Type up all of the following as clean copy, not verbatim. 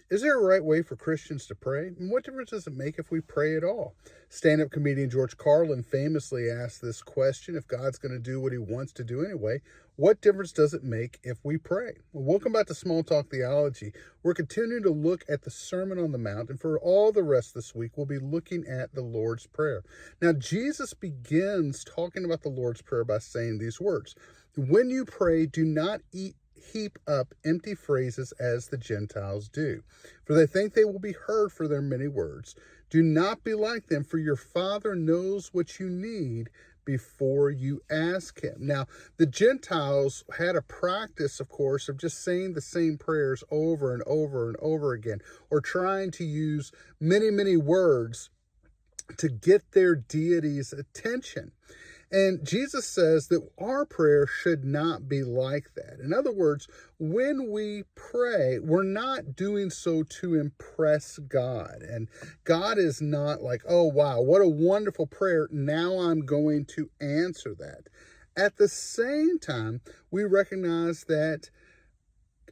Is there a right way for Christians to pray? And what difference does it make if we pray at all? Stand up comedian George Carlin famously asked this question: if God's going to do what he wants to do anyway, what difference does it make if we pray? Well, welcome back to Small Talk Theology. We're continuing to look at the Sermon on the Mount, and for all the rest this week, we'll be looking at the Lord's Prayer. Now, Jesus begins talking about the Lord's Prayer by saying these words: when you pray, do not heap up empty phrases as the Gentiles do, for they think they will be heard for their many words. Do not be like them, for your Father knows what you need before you ask him. Now, the Gentiles had a practice, of course, of just saying the same prayers over and over and over again, or trying to use many, many words to get their deity's attention. And Jesus says that our prayer should not be like that. In other words, when we pray, we're not doing so to impress God. And God is not like, oh, wow, what a wonderful prayer. Now I'm going to answer that. At the same time, we recognize that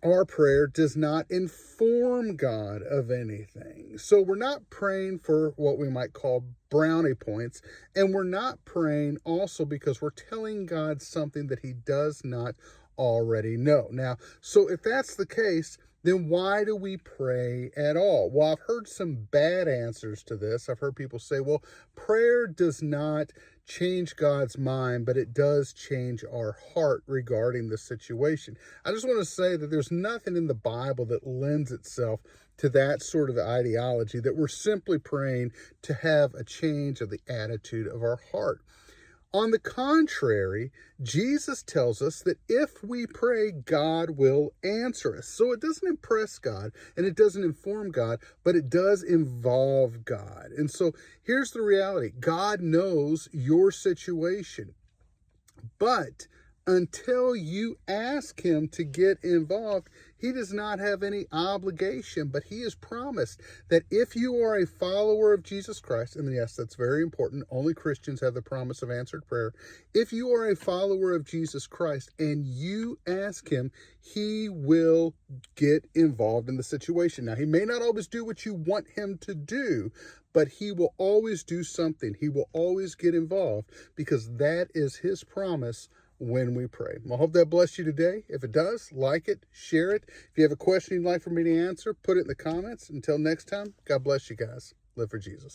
our prayer does not inform God of anything. So we're not praying for what we might call brownie points, and we're not praying also because we're telling God something that he does not already know. Now, so if that's the case, then why do we pray at all? Well, I've heard some bad answers to this. I've heard people say, well, prayer does not change God's mind, but it does change our heart regarding the situation. I just want to say that there's nothing in the Bible that lends itself to that sort of ideology, that we're simply praying to have a change of the attitude of our heart. On the contrary, Jesus tells us that if we pray, God will answer us. So it doesn't impress God and it doesn't inform God, but it does involve God. And so here's the reality: God knows your situation, but until you ask him to get involved, he does not have any obligation. But he has promised that if you are a follower of Jesus Christ, and yes, that's very important, only Christians have the promise of answered prayer. If you are a follower of Jesus Christ and you ask him, he will get involved in the situation. Now, he may not always do what you want him to do, but he will always do something. He will always get involved, because that is his promise when we pray. Well, I hope that blessed you today. If it does, like it, share it. If you have a question you'd like for me to answer, put it in the comments. Until next time, God bless you guys. Live for Jesus.